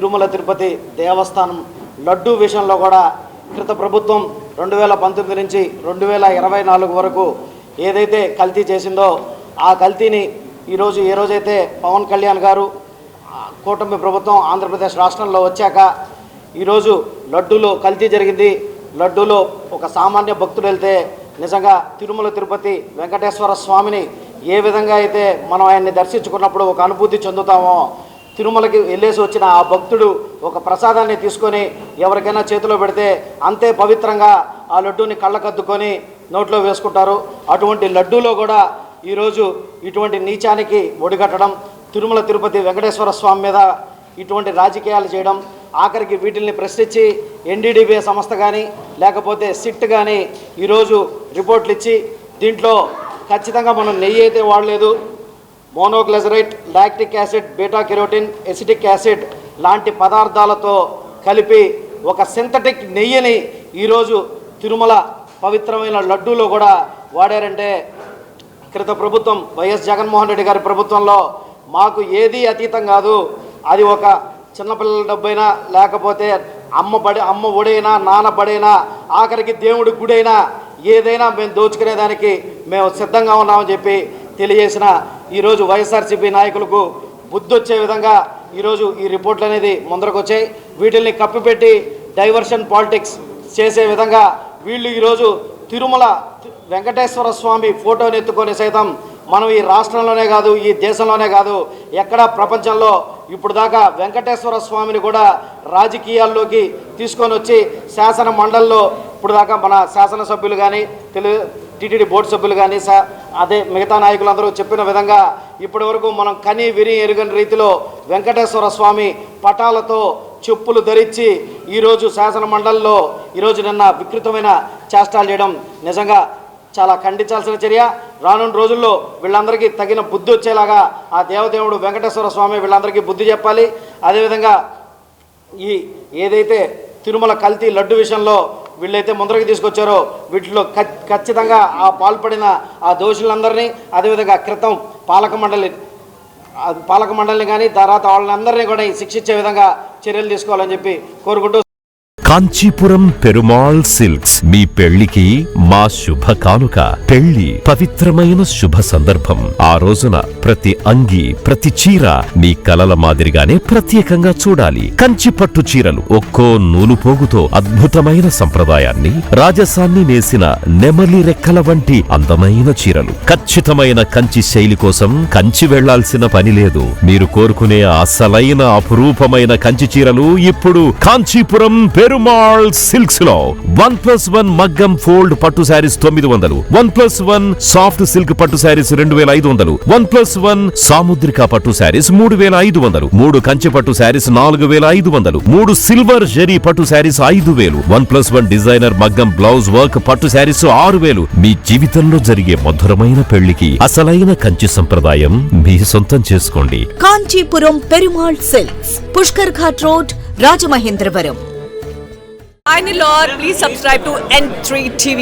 తిరుమల తిరుపతి దేవస్థానం లడ్డూ విషయంలో కూడా కృత ప్రభుత్వం 2019 నుంచి 2024 వరకు ఏదైతే కల్తీ చేసిందో ఆ కల్తీని ఈరోజు ఏ రోజైతే పవన్ కళ్యాణ్ గారు కూటమి ప్రభుత్వం ఆంధ్రప్రదేశ్ రాష్ట్రంలో వచ్చాక ఈరోజు లడ్డూలో కల్తీ జరిగింది. లడ్డూలో ఒక సామాన్య భక్తుడు వెళ్తే నిజంగా తిరుమల తిరుపతి వెంకటేశ్వర స్వామిని ఏ విధంగా అయితే మనం ఆయన్ని దర్శించుకున్నప్పుడు ఒక అనుభూతి చెందుతామో, తిరుమలకి వెళ్ళేసి వచ్చిన ఆ భక్తుడు ఒక ప్రసాదాన్ని తీసుకొని ఎవరికైనా చేతిలో పెడితే అంతే పవిత్రంగా ఆ లడ్డూని కళ్ళకద్దుకొని నోట్లో వేసుకుంటారు. అటువంటి లడ్డూలో కూడా ఈరోజు ఇటువంటి నీచానికి ఒడిగట్టడం, తిరుమల తిరుపతి వెంకటేశ్వర స్వామి మీద ఇటువంటి రాజకీయాలు చేయడం, ఆఖరికి వీటిల్ని ప్రశ్నించి ఎన్డీడీబీ సంస్థ కానీ లేకపోతే సిట్ కానీ ఈరోజు రిపోర్ట్లు ఇచ్చి దీంట్లో ఖచ్చితంగా మనం నెయ్యి అయితే వాడలేదు, monoglyceride, lactic acid, beta carotene, acetic acid లాంటి పదార్థాలతో కలిపి ఒక సింథటిక్ నెయ్యిని ఈరోజు తిరుమల పవిత్రమైన లడ్డూలో కూడా వాడారంటే క్రిత ప్రభుత్వం వైఎస్ జగన్మోహన్ రెడ్డి గారి ప్రభుత్వంలో మాకు ఏదీ అతీతం కాదు. అది ఒక చిన్నపిల్లల డబ్బైనా లేకపోతే అమ్మ ఒడైనా నాన్న బడైనా ఆఖరికి దేవుడి గుడైనా ఏదైనా మేము దోచుకునేదానికి మేము సిద్ధంగా ఉన్నామని చెప్పి తెలియజేసిన ఈరోజు వైఎస్ఆర్సీపీ నాయకులకు బుద్ధి వచ్చే విధంగా ఈరోజు ఈ రిపోర్ట్లు అనేది ముందరకు వచ్చాయి. వీటిల్ని కప్పిపెట్టి డైవర్షన్ పాలిటిక్స్ చేసే విధంగా వీళ్ళు ఈరోజు తిరుమల వెంకటేశ్వర స్వామి ఫోటోని ఎత్తుకొని సైతం మనం ఈ రాష్ట్రంలోనే కాదు, ఈ దేశంలోనే కాదు, ఎక్కడా ప్రపంచంలో ఇప్పుడు దాకా వెంకటేశ్వర స్వామిని కూడా రాజకీయాల్లోకి తీసుకొని వచ్చి శాసన మండలిలో ఇప్పుడు దాకా మన శాసనసభ్యులు కానీ టీటీడీ బోర్డు సభ్యులు కానీ అదే మిగతా నాయకులందరూ చెప్పిన విధంగా ఇప్పటి వరకు మనం కని విని ఎరుగని రీతిలో వెంకటేశ్వర స్వామి పటాలతో చెప్పులు ధరించి ఈరోజు శాసన మండలిలో ఈరోజు నిన్న వికృతమైన చేష్టాలు చేయడం నిజంగా చాలా ఖండించాల్సిన చర్య. రానున్న రోజుల్లో వీళ్ళందరికీ తగిన బుద్ధి వచ్చేలాగా ఆ దేవదేవుడు వెంకటేశ్వర స్వామి వీళ్ళందరికీ బుద్ధి చెప్పాలి. అదేవిధంగా ఈ ఏదైతే తిరుమల కల్తీ లడ్డు విషయంలో వీళ్ళైతే ముందరికి తీసుకొచ్చారో వీటిలో ఖచ్చితంగా ఆ పాల్పడిన ఆ దోషులందరినీ, అదేవిధంగా క్రితం పాలక మండలిని కానీ తర్వాత వాళ్ళందరినీ కూడా శిక్షించే విధంగా చర్యలు తీసుకోవాలని చెప్పి కోరుకుంటూ కాంచీపురం పెరుమాళ్ సిల్క్స్ మీ పెళ్లికి మా శుభ కానుక. పెళ్లి పవిత్రమైన శుభ సందర్భం. ఆ రోజున ప్రతి అంగి, ప్రతి చీర మీ కలల మాదిరిగానే ప్రత్యేకంగా చూడాలి. కంచి పట్టు చీరలు ఒక్కో నూలు పోగుతో అద్భుతమైన సంప్రదాయాన్ని, రాజసాన్ని నేసిన నెమలి రెక్కల వంటి అందమైన చీరలు. ఖచ్చితమైన కంచి శైలి కోసం కంచి వెళ్లాల్సిన పని లేదు. మీరు కోరుకునే అసలైన అపురూపమైన కంచి చీరలు ఇప్పుడు కాంచీపురం పెరుమాళ్ సిల్క్స్ లో 1+1 మగ్గం ఫోల్డ్ పట్టు శారీస్ 900, 1+1 సాఫ్ట్ సిల్క్ పట్టు శారీస్ 2500, 1+1 సాముద్రిక పట్టు శారీస్ 3500, 3 కంచి పట్టు శారీస్ 4500, 3 సిల్వర్ జరీ పట్టు శారీస్ 5000, 1+1 డిజైనర్ మగ్గం బ్లౌజ్ వర్క్ పట్టు శారీస్ 6000. మీ జీవితంలో జరిగే మధురమైన పెళ్లికి అసలైన కంచి సంప్రదాయం మీ సొంతం చేసుకోండి. Kanchipuram Perumal silks, Pushkar ghat road, Rajamahendravaram. Finally, Lord, please subscribe to N3 TV.